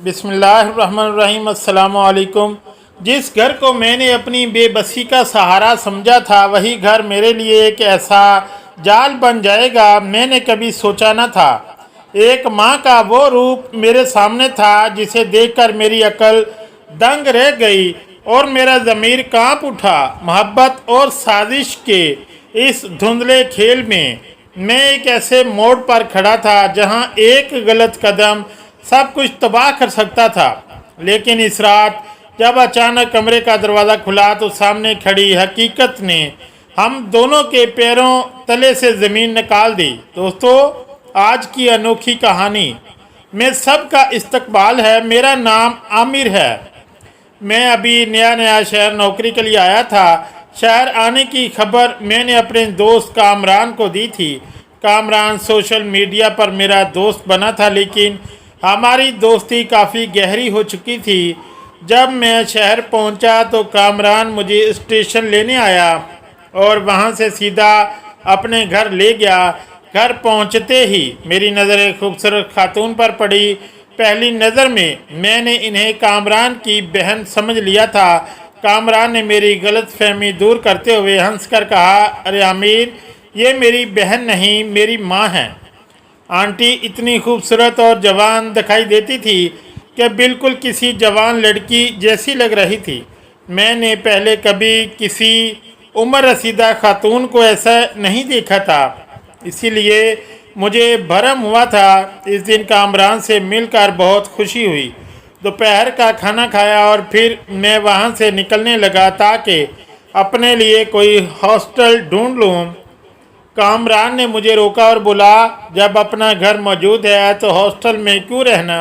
बिस्मिल्लाहिर्रहमानिर्रहीम। अस्सलाम वालेकुम। जिस घर को मैंने अपनी बेबसी का सहारा समझा था, वही घर मेरे लिए एक ऐसा जाल बन जाएगा मैंने कभी सोचा न था। एक माँ का वो रूप मेरे सामने था जिसे देखकर मेरी अकल दंग रह गई और मेरा ज़मीर कांप उठा। मोहब्बत और साजिश के इस धुंधले खेल में मैं एक ऐसे मोड़ पर खड़ा था जहाँ एक गलत कदम सब कुछ तबाह कर सकता था। लेकिन इस रात जब अचानक कमरे का दरवाज़ा खुला तो सामने खड़ी हकीकत ने हम दोनों के पैरों तले से ज़मीन निकाल दी। दोस्तों, आज की अनोखी कहानी में सबका इस्तकबाल है। मेरा नाम आमिर है। मैं अभी नया नया शहर नौकरी के लिए आया था। शहर आने की खबर मैंने अपने दोस्त कामरान को दी थी। कामरान सोशल मीडिया पर मेरा दोस्त बना था, लेकिन हमारी दोस्ती काफ़ी गहरी हो चुकी थी। जब मैं शहर पहुंचा तो कामरान मुझे स्टेशन लेने आया और वहां से सीधा अपने घर ले गया। घर पहुंचते ही मेरी नज़र एक खूबसूरत खातून पर पड़ी। पहली नज़र में मैंने इन्हें कामरान की बहन समझ लिया था। कामरान ने मेरी गलतफहमी दूर करते हुए हंसकर कहा, अरे आमिर, ये मेरी बहन नहीं, मेरी माँ है। आंटी इतनी खूबसूरत और जवान दिखाई देती थी कि बिल्कुल किसी जवान लड़की जैसी लग रही थी। मैंने पहले कभी किसी उम्र रसीदा खातून को ऐसा नहीं देखा था, इसीलिए मुझे भरम हुआ था। इस दिन कामरान से मिलकर बहुत खुशी हुई। दोपहर का खाना खाया और फिर मैं वहाँ से निकलने लगा ताकि अपने लिए कोई हॉस्टल ढूंढ लूँ। कामरान ने मुझे रोका और बोला, जब अपना घर मौजूद है तो हॉस्टल में क्यों रहना।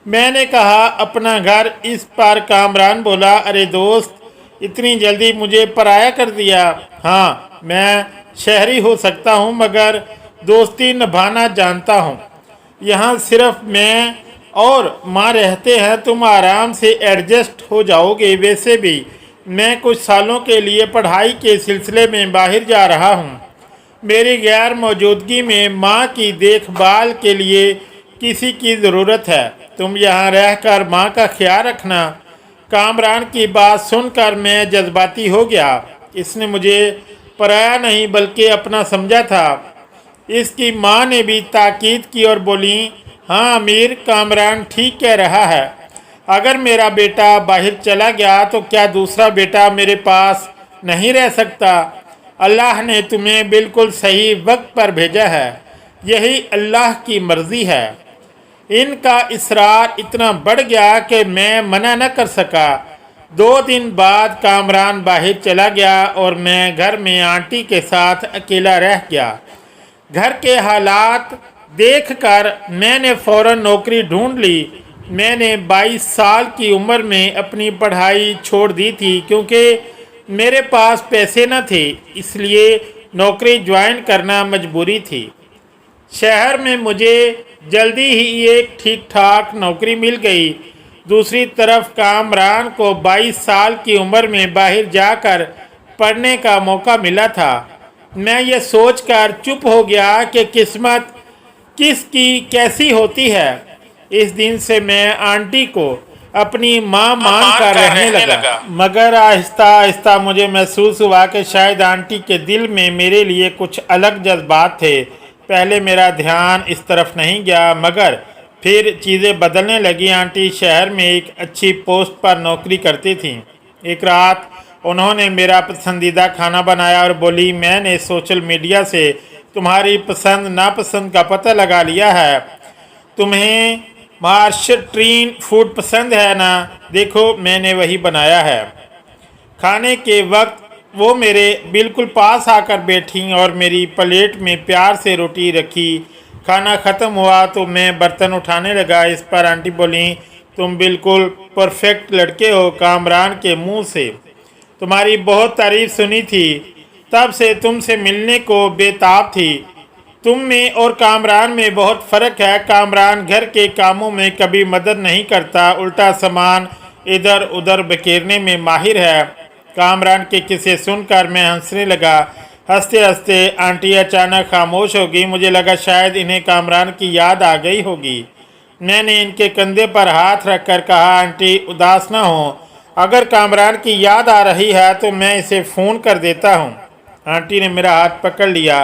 मैंने कहा, अपना घर इस पर। कामरान बोला, अरे दोस्त, इतनी जल्दी मुझे पराया कर दिया। हाँ, मैं शहरी हो सकता हूँ मगर दोस्ती निभाना जानता हूँ। यहाँ सिर्फ मैं और माँ रहते हैं, तुम आराम से एडजस्ट हो जाओगे। वैसे भी मैं कुछ सालों के लिए पढ़ाई के सिलसिले में बाहर जा रहा हूँ। मेरी गैर मौजूदगी में माँ की देखभाल के लिए किसी की ज़रूरत है। तुम यहाँ रहकर माँ का ख्याल रखना। कामरान की बात सुनकर मैं जज्बाती हो गया। इसने मुझे पराया नहीं बल्कि अपना समझा था। इसकी माँ ने भी ताकीद की और बोली, हाँ अमीर, कामरान ठीक कह रहा है। अगर मेरा बेटा बाहर चला गया तो क्या दूसरा बेटा मेरे पास नहीं रह सकता। अल्लाह ने तुम्हें बिल्कुल सही वक्त पर भेजा है। यही अल्लाह की मर्ज़ी है। इनका इसरार इतना बढ़ गया कि मैं मना न कर सका। 2 दिन बाद कामरान बाहर चला गया और मैं घर में आंटी के साथ अकेला रह गया। घर के हालात देखकर मैंने फ़ौरन नौकरी ढूंढ ली। मैंने 22 साल की उम्र में अपनी पढ़ाई छोड़ दी थी क्योंकि मेरे पास पैसे न थे, इसलिए नौकरी ज्वाइन करना मजबूरी थी। शहर में मुझे जल्दी ही एक ठीक ठाक नौकरी मिल गई। दूसरी तरफ कामरान को 22 साल की उम्र में बाहर जाकर पढ़ने का मौका मिला था। मैं ये सोचकर चुप हो गया कि किस्मत किसकी कैसी होती है। इस दिन से मैं आंटी को अपनी माँ मान कर रहने लगा। मगर आहिस्ता आहिस्ता मुझे महसूस हुआ कि शायद आंटी के दिल में मेरे लिए कुछ अलग जज्बात थे। पहले मेरा ध्यान इस तरफ नहीं गया, मगर फिर चीज़ें बदलने लगी। आंटी शहर में एक अच्छी पोस्ट पर नौकरी करती थी। एक रात उन्होंने मेरा पसंदीदा खाना बनाया और बोली, मैंने सोशल मीडिया से तुम्हारी पसंद नापसंद का पता लगा लिया है। तुम्हें मार्शट्रीन फूड पसंद है ना? देखो, मैंने वही बनाया है। खाने के वक्त वो मेरे बिल्कुल पास आकर बैठी और मेरी प्लेट में प्यार से रोटी रखी। खाना ख़त्म हुआ तो मैं बर्तन उठाने लगा। इस पर आंटी बोली, तुम बिल्कुल परफेक्ट लड़के हो। कामरान के मुंह से तुम्हारी बहुत तारीफ़ सुनी थी, तब से तुमसे मिलने को बेताब थी। तुम में और कामरान में बहुत फ़र्क है। कामरान घर के कामों में कभी मदद नहीं करता, उल्टा सामान इधर उधर बखेरने में माहिर है। कामरान के किस्से सुनकर मैं हंसने लगा। हंसते हंसते आंटी अचानक खामोश हो गई। मुझे लगा शायद इन्हें कामरान की याद आ गई होगी। मैंने इनके कंधे पर हाथ रखकर कहा, आंटी उदास ना हो, अगर कामरान की याद आ रही है तो मैं इसे फ़ोन कर देता हूँ। आंटी ने मेरा हाथ पकड़ लिया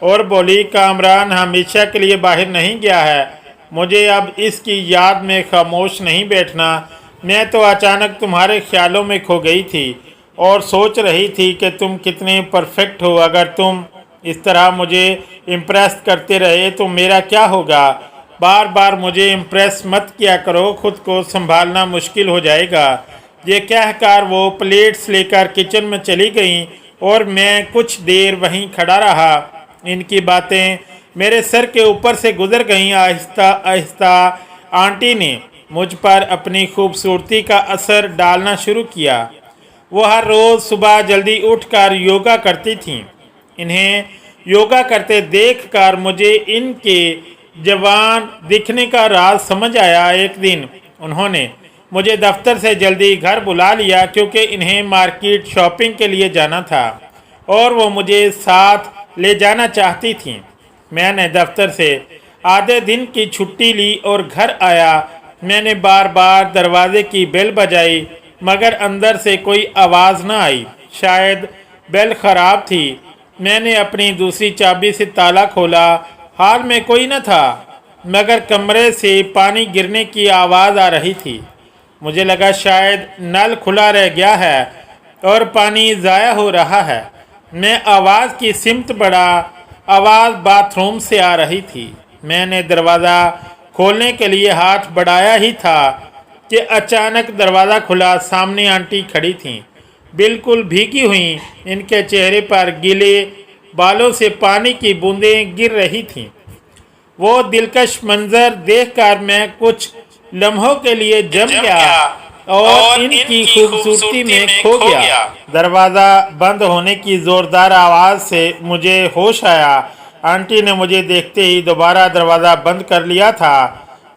और बोली, कामरान हमेशा के लिए बाहर नहीं गया है, मुझे अब इसकी याद में खामोश नहीं बैठना। मैं तो अचानक तुम्हारे ख्यालों में खो गई थी और सोच रही थी कि तुम कितने परफेक्ट हो। अगर तुम इस तरह मुझे इम्प्रेस करते रहे तो मेरा क्या होगा। बार बार मुझे इम्प्रेस मत किया करो, खुद को संभालना मुश्किल हो जाएगा। ये कहकर वो प्लेट्स लेकर किचन में चली गईं और मैं कुछ देर वहीं खड़ा रहा। इनकी बातें मेरे सर के ऊपर से गुजर गईं। आहिस्ता आहिस्ता आंटी ने मुझ पर अपनी खूबसूरती का असर डालना शुरू किया। वो हर रोज़ सुबह जल्दी उठकर योगा करती थीं। इन्हें योगा करते देखकर मुझे इनके जवान दिखने का राज समझ आया। एक दिन उन्होंने मुझे दफ्तर से जल्दी घर बुला लिया क्योंकि इन्हें मार्केट शॉपिंग के लिए जाना था और वो मुझे साथ ले जाना चाहती थीं। मैंने दफ्तर से आधे दिन की छुट्टी ली और घर आया। मैंने बार बार दरवाजे की बेल बजाई मगर अंदर से कोई आवाज़ न आई। शायद बेल ख़राब थी। मैंने अपनी दूसरी चाबी से ताला खोला। हाल में कोई न था मगर कमरे से पानी गिरने की आवाज़ आ रही थी। मुझे लगा शायद नल खुला रह गया है और पानी ज़ाया हो रहा है। मैं आवाज़ की सिमत बढ़ा। आवाज़ बाथरूम से आ रही थी। मैंने दरवाज़ा खोलने के लिए हाथ बढ़ाया ही था कि अचानक दरवाज़ा खुला। सामने आंटी खड़ी थीं, बिल्कुल भीगी हुई। इनके चेहरे पर गीले बालों से पानी की बूंदें गिर रही थीं। वो दिलकश मंजर देखकर मैं कुछ लम्हों के लिए जम गया और इनकी खूबसूरती में खो गया। दरवाज़ा बंद होने की ज़ोरदार आवाज़ से मुझे होश आया। आंटी ने मुझे देखते ही दोबारा दरवाज़ा बंद कर लिया था।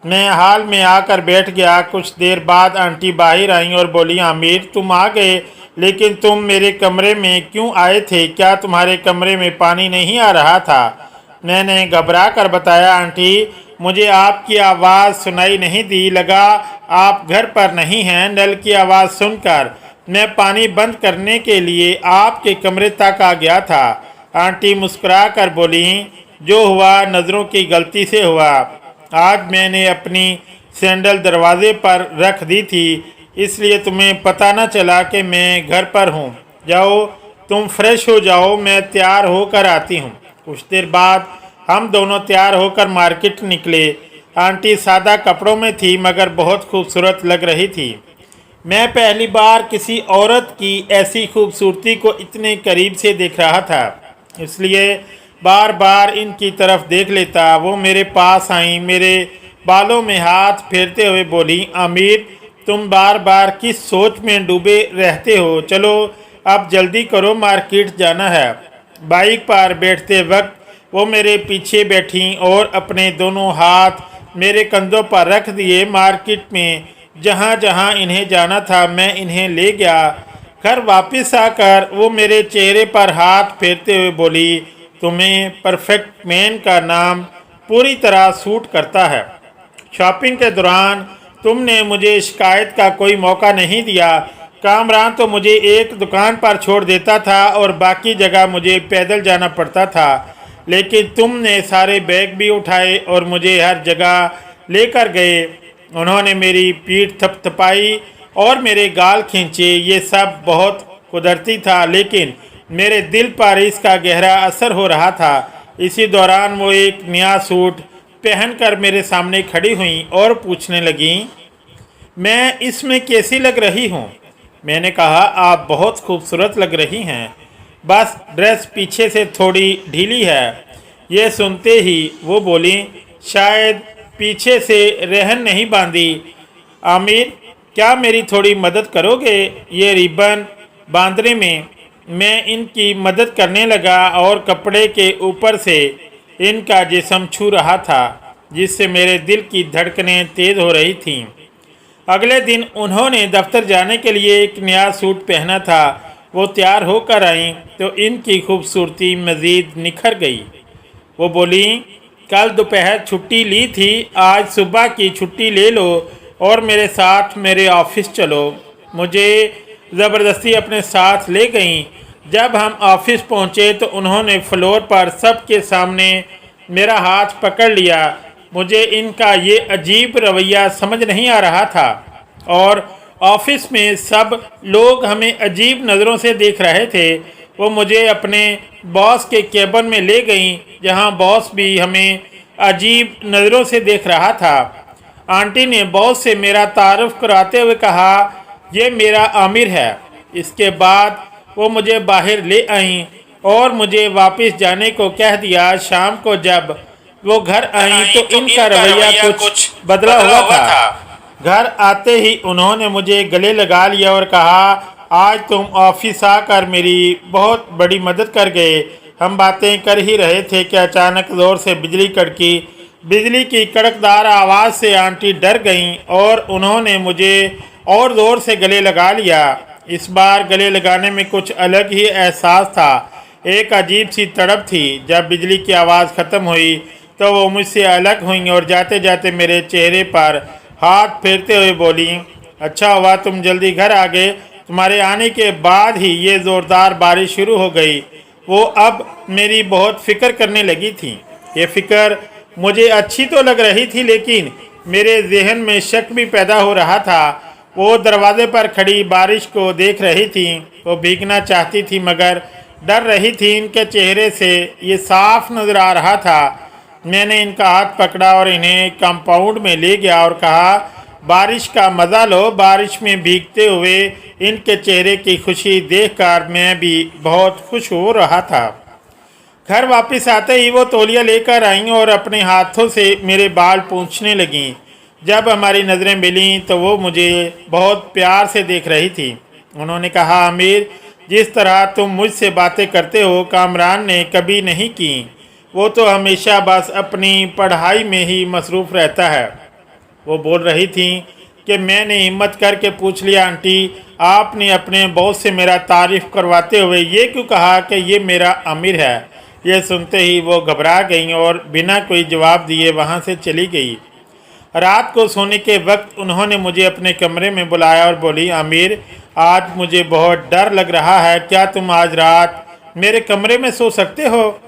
मैं हाल में आकर बैठ गया। कुछ देर बाद आंटी बाहर आईं और बोली, आमिर तुम आ गए, लेकिन तुम मेरे कमरे में क्यों आए थे? क्या तुम्हारे कमरे में पानी नहीं आ रहा था? मैंने घबरा कर बताया, आंटी मुझे आपकी आवाज़ सुनाई नहीं दी, लगा आप घर पर नहीं हैं। नल की आवाज़ सुनकर मैं पानी बंद करने के लिए आपके कमरे तक आ गया था। आंटी मुस्कुरा कर बोली, जो हुआ नज़रों की गलती से हुआ। आज मैंने अपनी सैंडल दरवाजे पर रख दी थी, इसलिए तुम्हें पता न चला कि मैं घर पर हूँ। जाओ तुम फ्रेश हो जाओ, मैं तैयार होकर आती हूँ। कुछ देर बाद हम दोनों तैयार होकर मार्केट निकले। आंटी सादा कपड़ों में थी मगर बहुत खूबसूरत लग रही थी। मैं पहली बार किसी औरत की ऐसी खूबसूरती को इतने करीब से देख रहा था, इसलिए बार बार इनकी तरफ देख लेता। वो मेरे पास आई, मेरे बालों में हाथ फेरते हुए बोली, आमिर तुम बार बार किस सोच में डूबे रहते हो? चलो अब जल्दी करो, मार्केट जाना है। बाइक पर बैठते वक्त वो मेरे पीछे बैठीं और अपने दोनों हाथ मेरे कंधों पर रख दिए। मार्केट में जहाँ जहाँ इन्हें जाना था मैं इन्हें ले गया। घर वापस आकर वो मेरे चेहरे पर हाथ फेरते हुए बोली, तुम्हें परफेक्ट मैन का नाम पूरी तरह सूट करता है। शॉपिंग के दौरान तुमने मुझे शिकायत का कोई मौका नहीं दिया। कामरान तो मुझे एक दुकान पर छोड़ देता था और बाकी जगह मुझे पैदल जाना पड़ता था, लेकिन तुमने सारे बैग भी उठाए और मुझे हर जगह लेकर गए। उन्होंने मेरी पीठ थपथपाई और मेरे गाल खींचे। ये सब बहुत कुदरती था, लेकिन मेरे दिल पर इसका गहरा असर हो रहा था। इसी दौरान वो एक नया सूट पहनकर मेरे सामने खड़ी हुई और पूछने लगी, मैं इसमें कैसी लग रही हूँ? मैंने कहा, आप बहुत खूबसूरत लग रही हैं, बस ड्रेस पीछे से थोड़ी ढीली है। ये सुनते ही वो बोली, शायद पीछे से रहन नहीं बांधी। आमिर क्या मेरी थोड़ी मदद करोगे ये रिबन बांधने में? मैं इनकी मदद करने लगा और कपड़े के ऊपर से इनका जिस्म छू रहा था, जिससे मेरे दिल की धड़कनें तेज़ हो रही थीं। अगले दिन उन्होंने दफ्तर जाने के लिए एक नया सूट पहना था। वो तैयार होकर आईं तो इनकी खूबसूरती मज़ीद निखर गई। वो बोली, कल दोपहर छुट्टी ली थी, आज सुबह की छुट्टी ले लो और मेरे साथ मेरे ऑफिस चलो। मुझे ज़बरदस्ती अपने साथ ले गईं। जब हम ऑफिस पहुँचे तो उन्होंने फ्लोर पर सबके सामने मेरा हाथ पकड़ लिया। मुझे इनका ये अजीब रवैया समझ नहीं आ रहा था और ऑफिस में सब लोग हमें अजीब नज़रों से देख रहे थे। वो मुझे अपने बॉस के केबिन में ले गईं, जहां बॉस भी हमें अजीब नज़रों से देख रहा था। आंटी ने बॉस से मेरा तारुफ कराते हुए कहा, ये मेरा आमिर है। इसके बाद वो मुझे बाहर ले आईं और मुझे वापस जाने को कह दिया। शाम को जब वो घर आईं तो इनका रवैया कुछ बदला हुआ था। घर आते ही उन्होंने मुझे गले लगा लिया और कहा, आज तुम ऑफिस आकर मेरी बहुत बड़ी मदद कर गए। हम बातें कर ही रहे थे कि अचानक ज़ोर से बिजली कड़की। बिजली की कड़कदार आवाज़ से आंटी डर गईं और उन्होंने मुझे और ज़ोर से गले लगा लिया। इस बार गले लगाने में कुछ अलग ही एहसास था। एक अजीब सी तड़प थी। जब बिजली की आवाज़ ख़त्म हुई तो वो मुझसे अलग हुई और जाते जाते मेरे चेहरे पर हाथ फेरते हुए बोली, अच्छा हुआ तुम जल्दी घर आ गए। तुम्हारे आने के बाद ही ये ज़ोरदार बारिश शुरू हो गई। वो अब मेरी बहुत फ़िक्र करने लगी थी। ये फ़िक्र मुझे अच्छी तो लग रही थी, लेकिन मेरे जहन में शक भी पैदा हो रहा था। वो दरवाजे पर खड़ी बारिश को देख रही थी। वो भीगना चाहती थी मगर डर रही थी। इनके चेहरे से ये साफ नज़र आ रहा था। मैंने इनका हाथ पकड़ा और इन्हें कंपाउंड में ले गया और कहा, बारिश का मज़ा लो। बारिश में भीगते हुए इनके चेहरे की खुशी देखकर मैं भी बहुत खुश हो रहा था। घर वापस आते ही वो तौलिया लेकर आईं और अपने हाथों से मेरे बाल पूंछने लगीं। जब हमारी नज़रें मिलीं तो वो मुझे बहुत प्यार से देख रही थी। उन्होंने कहा, आमिर, जिस तरह तुम मुझसे बातें करते हो कामरान ने कभी नहीं की। वो तो हमेशा बस अपनी पढ़ाई में ही मसरूफ़ रहता है। वो बोल रही थी कि मैंने हिम्मत करके पूछ लिया, आंटी, आपने अपने बॉस से मेरा तारीफ़ करवाते हुए ये क्यों कहा कि ये मेरा आमिर है। ये सुनते ही वो घबरा गई और बिना कोई जवाब दिए वहाँ से चली गई। रात को सोने के वक्त उन्होंने मुझे अपने कमरे में बुलाया और बोली, आमिर, आज मुझे बहुत डर लग रहा है। क्या तुम आज रात मेरे कमरे में सो सकते हो।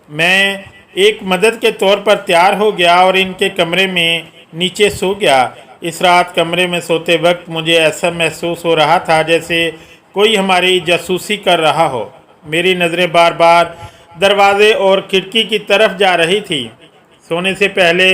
मैं एक मदद के तौर पर तैयार हो गया और इनके कमरे में नीचे सो गया। इस रात कमरे में सोते वक्त मुझे ऐसा महसूस हो रहा था जैसे कोई हमारी जासूसी कर रहा हो। मेरी नज़रें बार बार दरवाजे और खिड़की की तरफ जा रही थी। सोने से पहले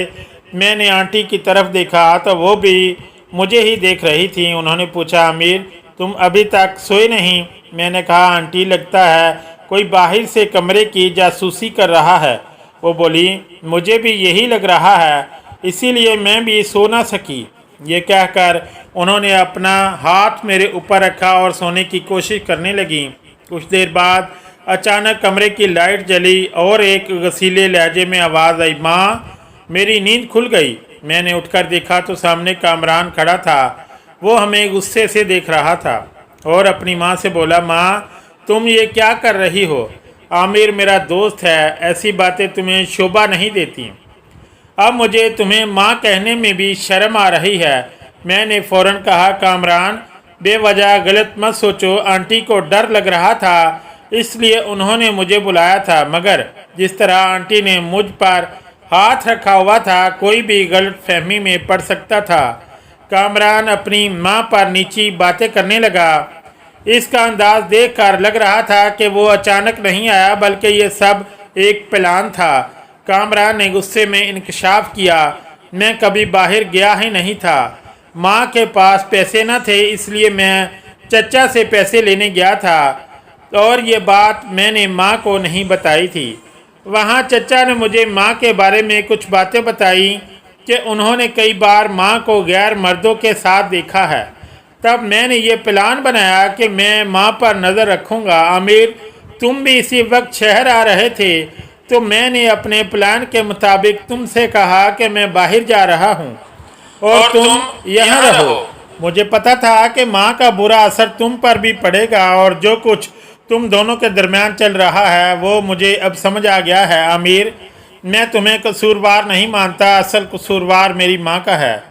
मैंने आंटी की तरफ देखा तो वो भी मुझे ही देख रही थी। उन्होंने पूछा, आमिर, तुम अभी तक सोए नहीं। मैंने कहा, आंटी, लगता है कोई बाहर से कमरे की जासूसी कर रहा है। वो बोली, मुझे भी यही लग रहा है, इसीलिए मैं भी सो ना सकी। ये कहकर उन्होंने अपना हाथ मेरे ऊपर रखा और सोने की कोशिश करने लगी। कुछ देर बाद अचानक कमरे की लाइट जली और एक गसीले लहजे में आवाज़ आई, माँ। मेरी नींद खुल गई। मैंने उठकर देखा तो सामने कामरान खड़ा था। वो हमें गुस्से से देख रहा था और अपनी माँ से बोला, माँ, तुम ये क्या कर रही हो। आमिर मेरा दोस्त है, ऐसी बातें तुम्हें शोभा नहीं देती। अब मुझे तुम्हें माँ कहने में भी शर्म आ रही है। मैंने फ़ौरन कहा, कामरान, बेवजह गलत मत सोचो। आंटी को डर लग रहा था इसलिए उन्होंने मुझे बुलाया था, मगर जिस तरह आंटी ने मुझ पर हाथ रखा हुआ था कोई भी गलत फहमी में पड़ सकता था। कामरान अपनी माँ पर नीची बातें करने लगा। इसका अंदाज देखकर लग रहा था कि वो अचानक नहीं आया बल्कि ये सब एक प्लान था। कामरान ने गुस्से में इंकशाफ किया, मैं कभी बाहर गया ही नहीं था। माँ के पास पैसे न थे इसलिए मैं चचा से पैसे लेने गया था और ये बात मैंने माँ को नहीं बताई थी। वहाँ चचा ने मुझे माँ के बारे में कुछ बातें बताई कि उन्होंने कई बार माँ को गैर मर्दों के साथ देखा है। तब मैंने ये प्लान बनाया कि मैं माँ पर नज़र रखूँगा। आमिर, तुम भी इसी वक्त शहर आ रहे थे तो मैंने अपने प्लान के मुताबिक तुमसे कहा कि मैं बाहर जा रहा हूँ और तुम यहाँ रहो। मुझे पता था कि माँ का बुरा असर तुम पर भी पड़ेगा और जो कुछ तुम दोनों के दरमियान चल रहा है वो मुझे अब समझ आ गया है। आमिर, मैं तुम्हें कसूरवार नहीं मानता, असल कसूरवार मेरी माँ का है।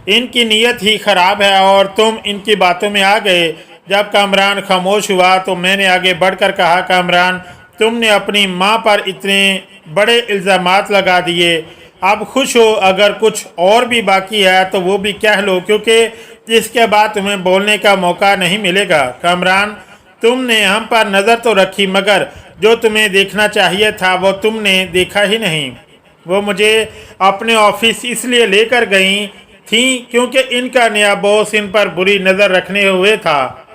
इनकी नीयत ही ख़राब है और तुम इनकी बातों में आ गए। जब कामरान खामोश हुआ तो मैंने आगे बढ़कर कहा, कामरान, तुमने अपनी माँ पर इतने बड़े इल्ज़ामात लगा दिए, अब खुश हो। अगर कुछ और भी बाकी है तो वो भी कह लो, क्योंकि इसके बाद तुम्हें बोलने का मौका नहीं मिलेगा। कामरान, तुमने हम पर नज़र तो रखी, मगर जो तुम्हें देखना चाहिए था वो तुमने देखा ही नहीं। वो मुझे अपने ऑफिस इसलिए लेकर गई थी क्योंकि इनका नया बॉस इन पर बुरी नज़र रखने हुए था।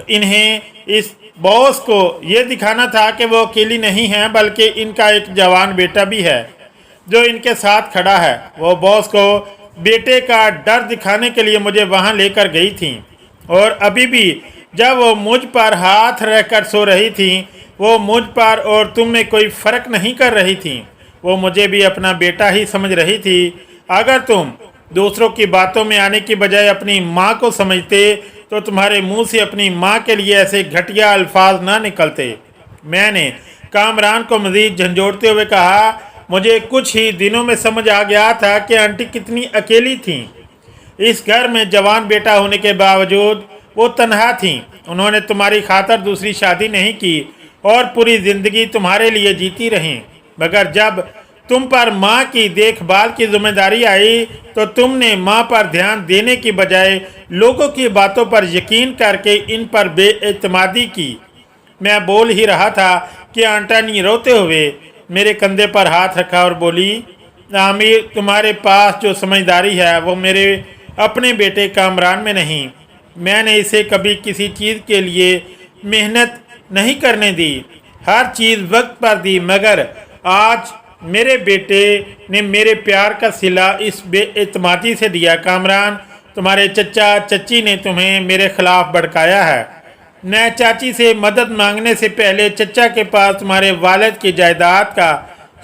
इन्हें इस बॉस को ये दिखाना था कि वो अकेली नहीं हैं, बल्कि इनका एक जवान बेटा भी है जो इनके साथ खड़ा है। वो बॉस को बेटे का डर दिखाने के लिए मुझे वहाँ लेकर गई थी, और अभी भी जब वो मुझ पर हाथ रहकर सो रही थी, वो मुझ पर और तुम में कोई फ़र्क नहीं कर रही थी। वो मुझे भी अपना बेटा ही समझ रही थी। अगर तुम दूसरों की बातों में आने की बजाय अपनी माँ को समझते तो तुम्हारे मुंह से अपनी माँ के लिए ऐसे घटिया अल्फाज ना निकलते। मैंने कामरान को मज़ीद झंझोड़ते हुए कहा, मुझे कुछ ही दिनों में समझ आ गया था कि आंटी कितनी अकेली थीं। इस घर में जवान बेटा होने के बावजूद वो तन्हा थीं। उन्होंने तुम्हारी खातर दूसरी शादी नहीं की और पूरी ज़िंदगी तुम्हारे लिए जीती रहीं, मगर जब तुम पर माँ की देखभाल की जिम्मेदारी आई तो तुमने माँ पर ध्यान देने की बजाय लोगों की बातों पर यकीन करके इन पर बेएतमादी की। मैं बोल ही रहा था कि आंटी रोते हुए मेरे कंधे पर हाथ रखा और बोली, आमिर, तुम्हारे पास जो समझदारी है वो मेरे अपने बेटे कामरान में नहीं। मैंने इसे कभी किसी चीज़ के लिए मेहनत नहीं करने दी, हर चीज़ वक्त पर दी, मगर आज मेरे बेटे ने मेरे प्यार का सिला इस बेएतमादी से दिया। कामरान, तुम्हारे चचा चची ने तुम्हें मेरे खिलाफ भड़काया है। मैं चाची से मदद मांगने से पहले चचा के पास तुम्हारे वालिद की जायदाद का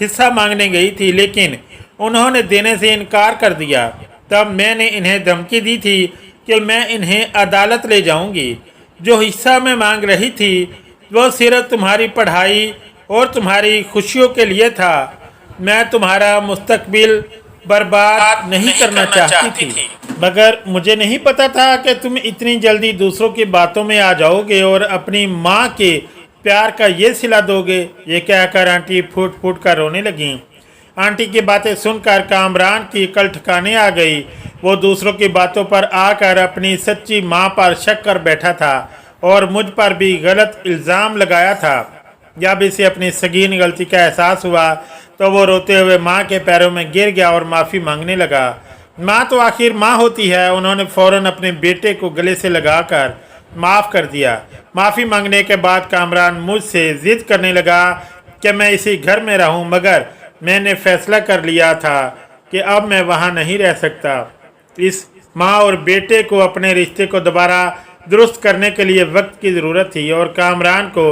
हिस्सा मांगने गई थी, लेकिन उन्होंने देने से इनकार कर दिया। तब मैंने इन्हें धमकी दी थी कि मैं इन्हें अदालत ले जाऊंगी। जो हिस्सा मैं मांग रही थी वो सिर्फ तुम्हारी पढ़ाई और तुम्हारी खुशियों के लिए था। मैं तुम्हारा मुस्तकबिल बर्बाद नहीं करना चाहती थी, मगर मुझे नहीं पता था कि तुम इतनी जल्दी दूसरों की बातों में आ जाओगे और अपनी माँ के प्यार का ये सिला दोगे। ये कहकर आंटी फूट फूट कर रोने लगी। आंटी की बातें सुनकर कामरान की अकल ठिकाने आ गई। वो दूसरों की बातों पर आकर अपनी सच्ची माँ पर शक कर बैठा था और मुझ पर भी गलत इल्ज़ाम लगाया था। जब इसे अपनी संगीन गलती का एहसास हुआ तो वो रोते हुए माँ के पैरों में गिर गया और माफ़ी मांगने लगा। माँ तो आखिर माँ होती है। उन्होंने फ़ौरन अपने बेटे को गले से लगाकर माफ़ कर दिया। माफ़ी मांगने के बाद कामरान मुझसे ज़िद करने लगा कि मैं इसी घर में रहूं, मगर मैंने फ़ैसला कर लिया था कि अब मैं वहाँ नहीं रह सकता। इस माँ और बेटे को अपने रिश्ते को दोबारा दुरुस्त करने के लिए वक्त की ज़रूरत थी और कामरान को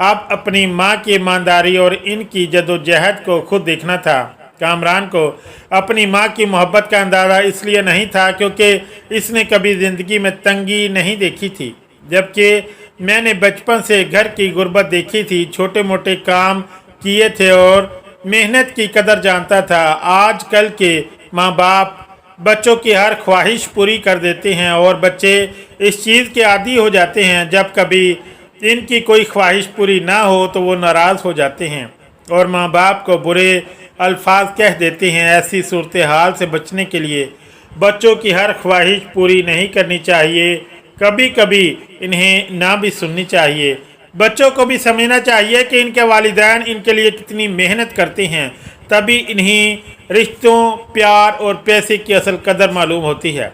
अब अपनी माँ की ईमानदारी और इनकी जदोजहद को खुद देखना था। कामरान को अपनी माँ की मोहब्बत का अंदाज़ा इसलिए नहीं था क्योंकि इसने कभी ज़िंदगी में तंगी नहीं देखी थी, जबकि मैंने बचपन से घर की गुर्बत देखी थी, छोटे मोटे काम किए थे और मेहनत की कदर जानता था। आजकल के माँ बाप बच्चों की हर ख्वाहिश पूरी कर देते हैं और बच्चे इस चीज़ के आदी हो जाते हैं। जब कभी इनकी कोई ख्वाहिश पूरी ना हो तो वो नाराज़ हो जाते हैं और माँ बाप को बुरे अल्फाज कह देते हैं। ऐसी सूरत हाल से बचने के लिए बच्चों की हर ख्वाहिश पूरी नहीं करनी चाहिए, कभी कभी इन्हें ना भी सुननी चाहिए। बच्चों को भी समझना चाहिए कि इनके वालिदैन इनके लिए कितनी मेहनत करते हैं, तभी इन्हीं रिश्तों, प्यार और पैसे की असल कदर मालूम होती है।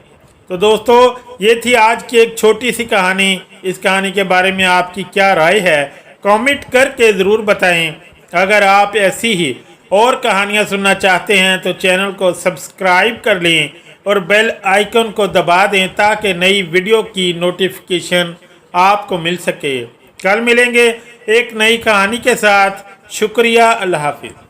तो दोस्तों, ये थी आज की एक छोटी सी कहानी। इस कहानी के बारे में आपकी क्या राय है, कमेंट करके ज़रूर बताएं। अगर आप ऐसी ही और कहानियाँ सुनना चाहते हैं तो चैनल को सब्सक्राइब कर लें और बेल आइकन को दबा दें ताकि नई वीडियो की नोटिफिकेशन आपको मिल सके। कल मिलेंगे एक नई कहानी के साथ। शुक्रिया। अल्लाह हाफिज़।